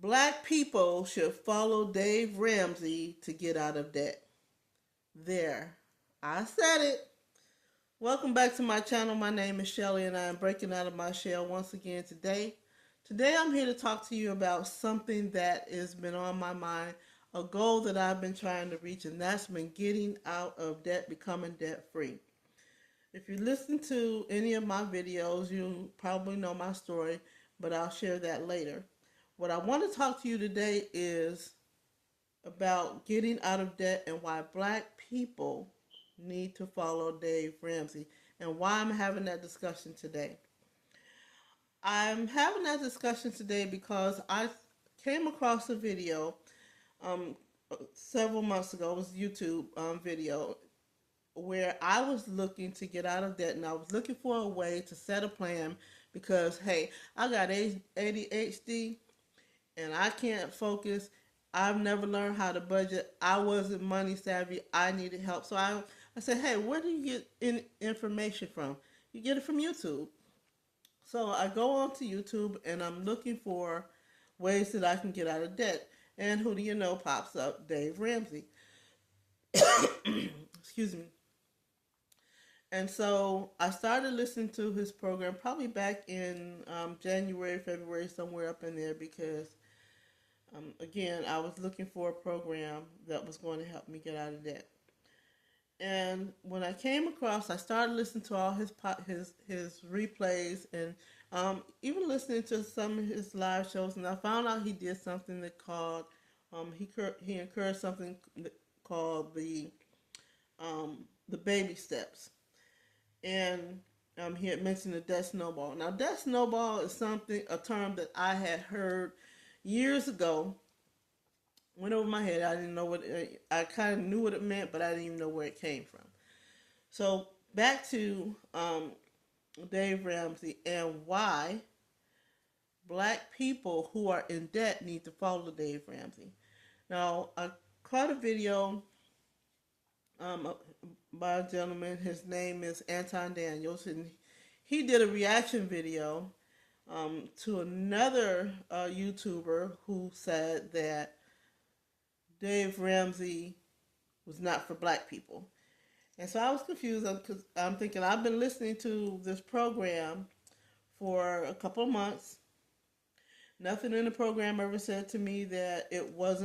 Black people should follow Dave Ramsey to get out of debt. There, I said it. Welcome back to my channel. My name is Shelly and I am breaking out of my shell once again today. Today I'm here to talk to you about something that has been on my mind, a goal that I've been trying to reach, and that's been getting out of debt, becoming debt free. If you listen to any of my videos, you probably know my story, but I'll share that later. What I want to talk to you today is about getting out of debt and why black people need to follow Dave Ramsey and why I'm having that discussion today. I'm having that discussion today because I came across a video um, several months ago. It was a YouTube video where I was looking to get out of debt and I was looking for a way to set a plan because, hey, I got ADHD and I can't focus. I've never learned how to budget. I wasn't money savvy. I needed help. So I said, hey, where do you get information from? You get it from YouTube. So I go onto YouTube and I'm looking for ways that I can get out of debt. And who do you know pops up? Dave Ramsey. Excuse me. And so I started listening to his program probably back in January, February, somewhere up in there because again, I was looking for a program that was going to help me get out of debt. And when I came across, I started listening to all his replays and even listening to some of his live shows. And I found out he did something that called he encouraged something called the baby steps. And he had mentioned the debt snowball. Now, debt snowball is a term that I had heard years ago. Went over my head. I didn't know I kind of knew what it meant, but I didn't even know where it came from. So back to Dave Ramsey and why black people who are in debt need to follow Dave Ramsey. Now, I caught a video by a gentleman. His name is Anton Daniels, and he did a reaction video to another YouTuber who said that Dave Ramsey was not for black people. And so I was confused because I'm thinking I've been listening to this program for a couple of months. Nothing in the program ever said to me that it was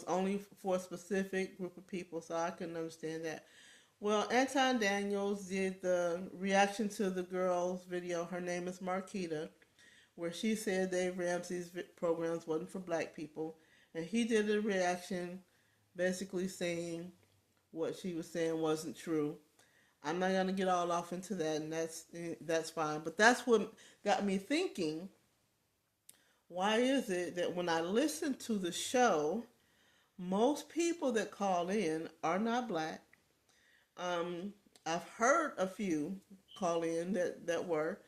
only for a specific group of people, so I couldn't understand that. Well, Anton Daniels did the reaction to the girl's video. Her name is Marquita, where she said Dave Ramsey's programs wasn't for black people. And he did a reaction basically saying what she was saying wasn't true. I'm not going to get all off into that, and that's fine. But that's what got me thinking, why is it that when I listen to the show, most people that call in are not black? I've heard a few call in that were.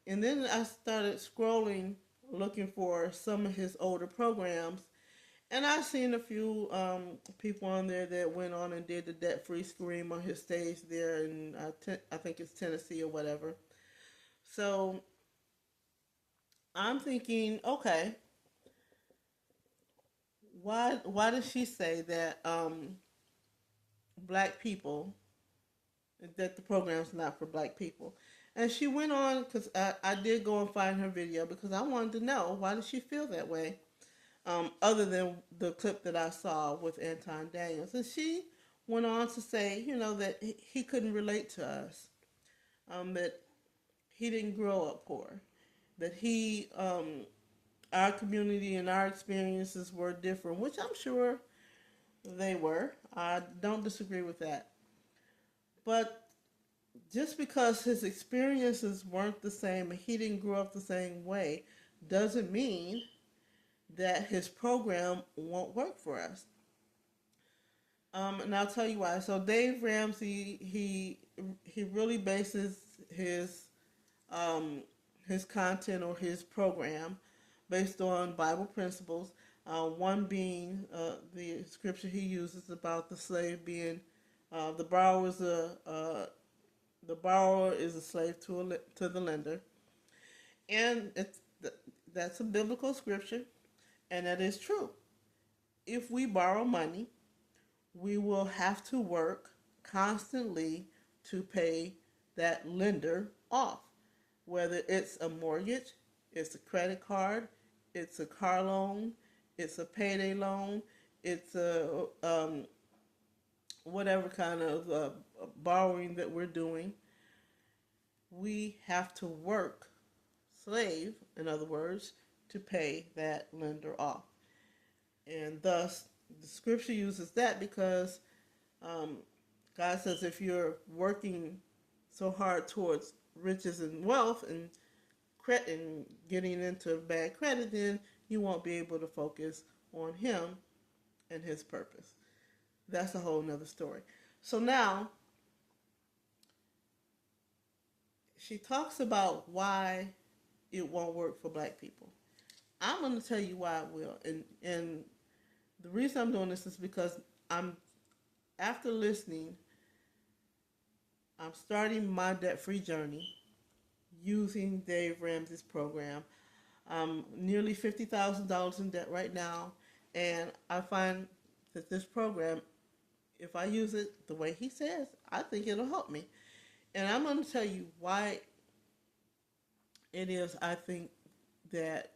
And then I started scrolling, looking for some of his older programs. And I've seen a few people on there that went on and did the debt-free scream on his stage there in, I think it's Tennessee or whatever. So I'm thinking, okay, why does she say that black people, that the program's not for black people? And she went on, because I did go and find her video because I wanted to know, why does she feel that way? Other than the clip that I saw with Anton Daniels. And she went on to say, that he couldn't relate to us, that he didn't grow up poor, that our community and our experiences were different, which I'm sure they were. I don't disagree with that. But just because his experiences weren't the same and he didn't grow up the same way doesn't mean that his program won't work for us. And I'll tell you why. So Dave Ramsey, he really bases um, his content or his program based on Bible principles. One being the scripture he uses about the slave being the borrower is a slave to the lender, and that's a biblical scripture. And that is true. If we borrow money, we will have to work constantly to pay that lender off. Whether it's a mortgage, it's a credit card, it's a car loan, it's a payday loan, it's a whatever kind of borrowing that we're doing, we have to work, slave, in other words, to pay that lender off. And thus, the scripture uses that because um, God says if you're working so hard towards riches and wealth and and getting into bad credit, then you won't be able to focus on Him and His purpose. That's a whole nother story. So now she talks about why it won't work for black people. I'm going to tell you why it will. And the reason I'm doing this is because after listening, I'm starting my debt-free journey using Dave Ramsey's program. I'm nearly $50,000 in debt right now, and I find that this program, if I use it the way he says, I think it'll help me. And I'm going to tell you why it is I think that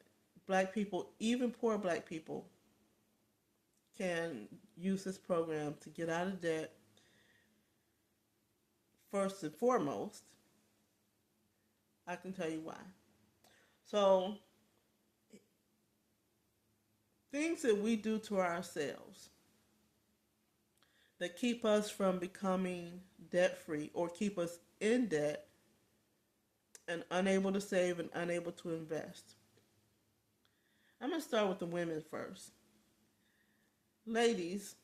black people, even poor black people, can use this program to get out of debt. First and foremost, I can tell you why. So, things that we do to ourselves that keep us from becoming debt-free or keep us in debt and unable to save and unable to invest. I'm going to start with the women first. Ladies,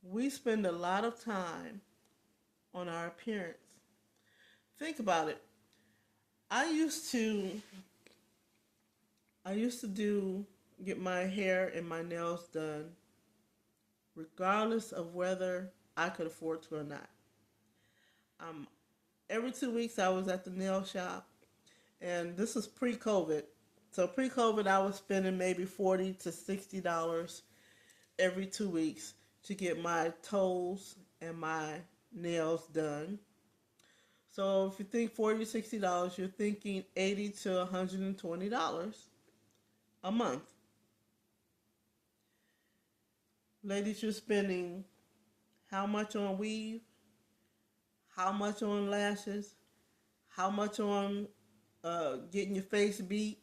we spend a lot of time on our appearance. Think about it. I used to get my hair and my nails done regardless of whether I could afford to or not. Every 2 weeks I was at the nail shop, and this was pre-COVID. So pre-COVID I was spending maybe $40 to $60 every 2 weeks to get my toes and my nails done. So if you think $40 to $60, you're thinking $80 to $120 a month. Ladies, you're spending how much on weave? How much on lashes? How much on getting your face beat?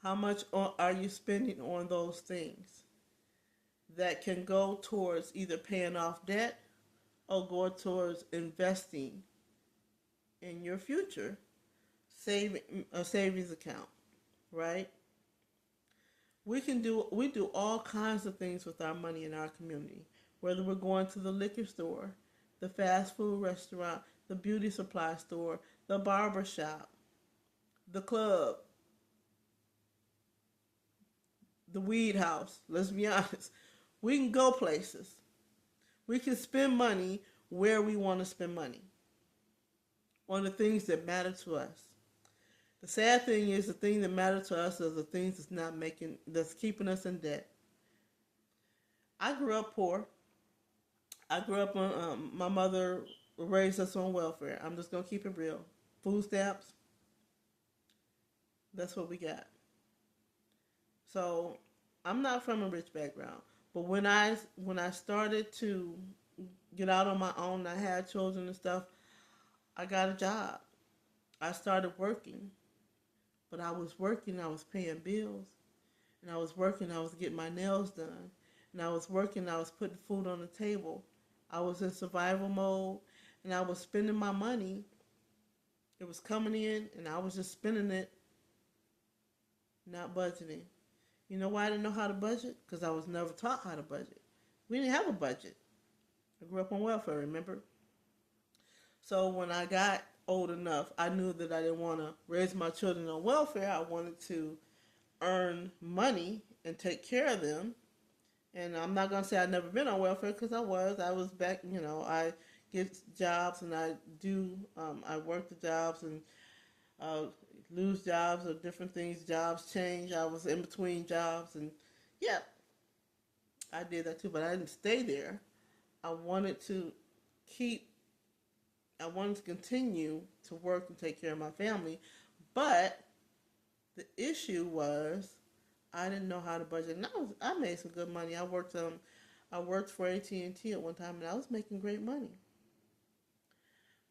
How much are you spending on those things that can go towards either paying off debt or go towards investing in your future, a savings account, right? We do all kinds of things with our money in our community, whether we're going to the liquor store, the fast food restaurant, the beauty supply store, the barber shop, the club, the weed house. Let's be honest. We can go places. We can spend money where we want to spend money on the things that matter to us. The sad thing is the thing that matter to us are the things that's keeping us in debt. I grew up poor. I grew up on, my mother raised us on welfare. I'm just going to keep it real. Food stamps, that's what we got. So I'm not from a rich background. But when I started to get out on my own, I had children and stuff, I got a job. I started working. But I was working, I was paying bills. And I was working, I was getting my nails done. And I was working, I was putting food on the table. I was in survival mode, and I was spending my money. It was coming in, and I was just spending it, not budgeting. You know why I didn't know how to budget? Because I was never taught how to budget. We didn't have a budget. I grew up on welfare, remember? So when I got old enough, I knew that I didn't want to raise my children on welfare. I wanted to earn money and take care of them. And I'm not going to say I've never been on welfare because I was back, I get jobs and I work the jobs and lose jobs or different things. Jobs change. I was in between jobs, and yeah, I did that too. But I didn't stay there. I wanted to keep. I wanted to continue to work and take care of my family, but the issue was I didn't know how to budget. And I made some good money. I worked for AT&T at one time, and I was making great money.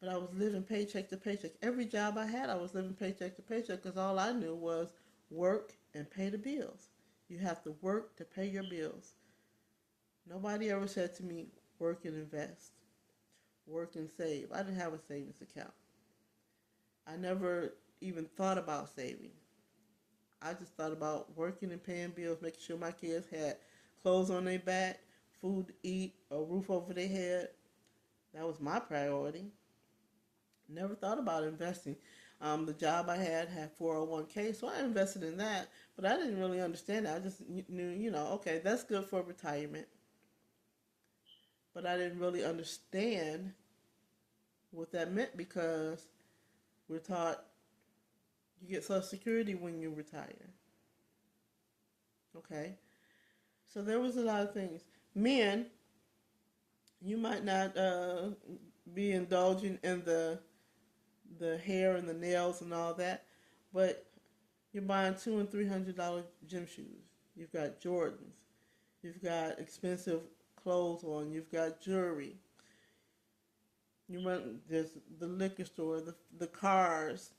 But I was living paycheck to paycheck. Every job I had, I was living paycheck to paycheck because all I knew was work and pay the bills. You have to work to pay your bills. Nobody ever said to me, work and invest, work and save. I didn't have a savings account. I never even thought about saving. I just thought about working and paying bills, making sure my kids had clothes on their back, food to eat, a roof over their head. That was my priority. Never thought about investing. The job I had 401k, so I invested in that, but I didn't really understand it. I just knew, okay, that's good for retirement, but I didn't really understand what that meant because we're taught you get Social Security when you retire. Okay, so there was a lot of things. Men, you might not be indulging in the hair and the nails and all that, but you're buying $200 and $300 gym shoes. You've got Jordans. You've got expensive clothes on. You've got jewelry. There's the liquor store, the cars,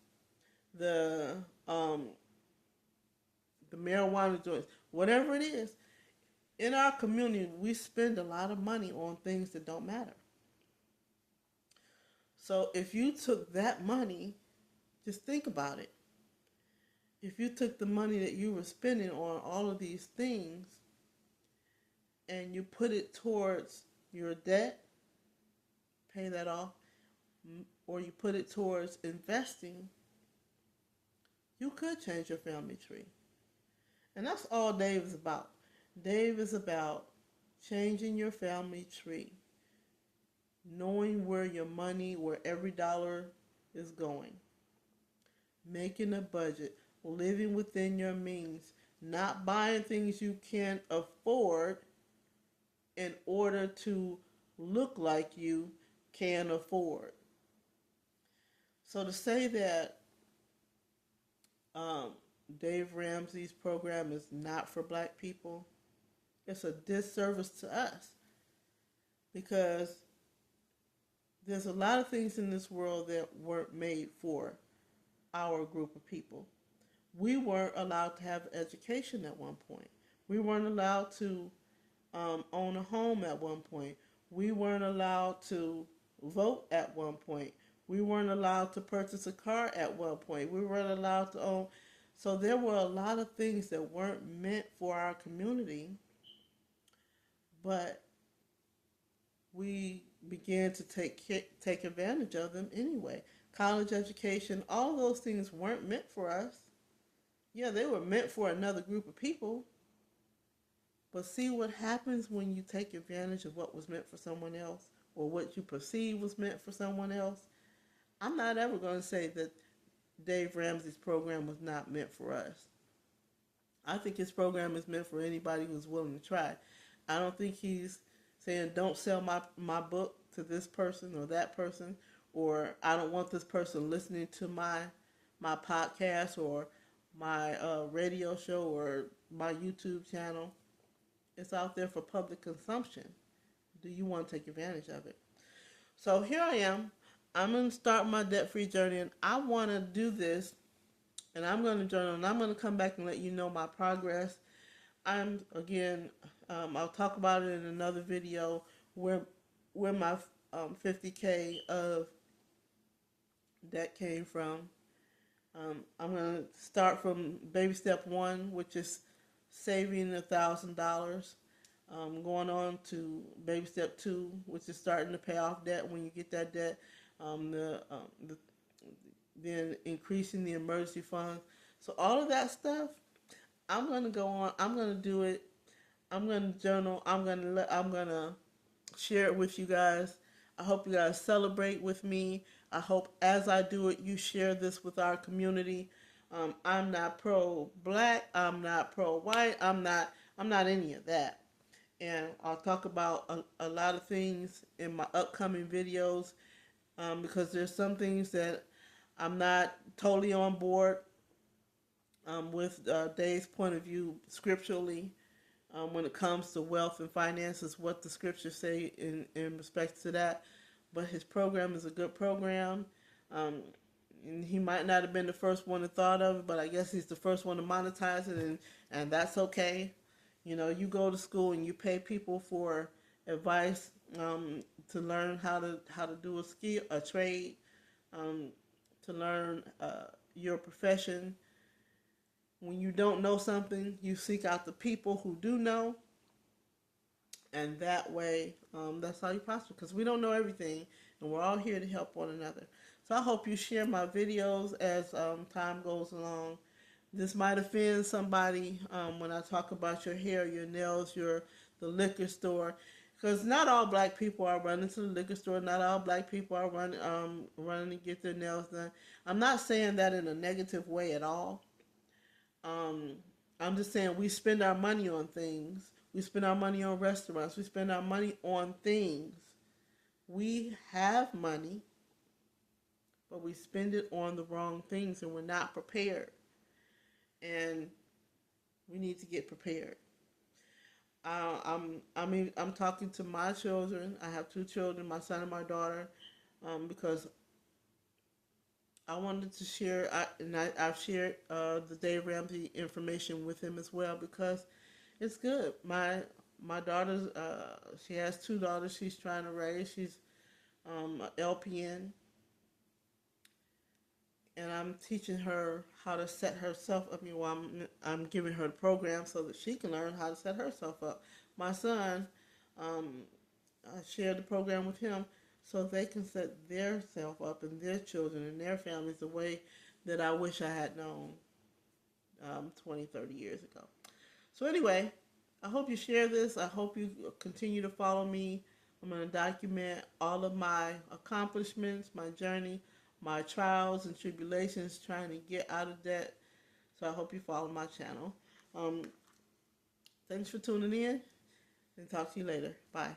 the the marijuana joints, whatever it is. In our community, we spend a lot of money on things that don't matter. So if you took that money, just think about it. If you took the money that you were spending on all of these things and you put it towards your debt, pay that off, or you put it towards investing, you could change your family tree. And that's all Dave is about. Dave is about changing your family tree, knowing where your money, where every dollar is going, making a budget, living within your means, not buying things you can't afford in order to look like you can afford. So to say that Dave Ramsey's program is not for black people, it's a disservice to us because there's a lot of things in this world that weren't made for our group of people. We weren't allowed to have education at one point. We weren't allowed to own a home at one point. We weren't allowed to vote at one point. We weren't allowed to purchase a car at one point. We weren't allowed to own. So there were a lot of things that weren't meant for our community, but we began to take advantage of them anyway. College education, all those things weren't meant for us. Yeah, they were meant for another group of people. But see what happens when you take advantage of what was meant for someone else or what you perceive was meant for someone else. I'm not ever going to say that Dave Ramsey's program was not meant for us. I think his program is meant for anybody who's willing to try. I don't think he's saying don't sell my book to this person or that person, or I don't want this person listening to my podcast or my radio show or my YouTube channel. It's out there for public consumption. Do you want to take advantage of it? So here I am. I'm going to start my debt-free journey, and I want to do this, and I'm going to journal, and I'm going to come back and let you know my progress. I'll talk about it in another video where my 50K of debt came from. I'm going to start from baby step 1, which is saving $1,000. Going on to baby step 2, which is starting to pay off debt. When you get that debt, then increasing the emergency fund. So all of that stuff, I'm going to go on. I'm going to do it. I'm going to journal. I'm going to share it with you guys. I hope you guys celebrate with me. I hope as I do it, you share this with our community. I'm not pro-black. I'm not pro-white. I'm not any of that. And I'll talk about a lot of things in my upcoming videos, because there's some things that I'm not totally on board with Dave's point of view scripturally, when it comes to wealth and finances, what the scriptures say in respect to that. But his program is a good program. Um, and he might not have been the first one to thought of it, but I guess he's the first one to monetize it, and that's okay. You know, you go to school and you pay people for advice, to learn how to do a skill, a trade, um, to learn your profession. When you don't know something, you seek out the people who do know, and that way, that's how you prosper. Because we don't know everything, and we're all here to help one another. So I hope you share my videos as time goes along. This might offend somebody when I talk about your hair, your nails, the liquor store, because not all black people are running to the liquor store. Not all black people are running to get their nails done. I'm not saying that in a negative way at all. Um, I'm just saying we spend our money on things. We spend our money on restaurants. We spend our money on things. We have money, but we spend it on the wrong things, and we're not prepared. And we need to get prepared. I'm talking to my children. I have two children, my son and my daughter, because I wanted to share, I've shared the Dave Ramsey information with him as well, because it's good. My daughter's, she has two daughters she's trying to raise. She's a LPN, and I'm teaching her how to set herself up. I mean, well, I'm giving her the program so that she can learn how to set herself up. My son, um, I shared the program with him so they can set their self up and their children and their families the way that I wish I had known 20, 30 years ago. So anyway, I hope you share this. I hope you continue to follow me. I'm going to document all of my accomplishments, my journey, my trials and tribulations trying to get out of debt. So I hope you follow my channel. Thanks for tuning in, and talk to you later. Bye.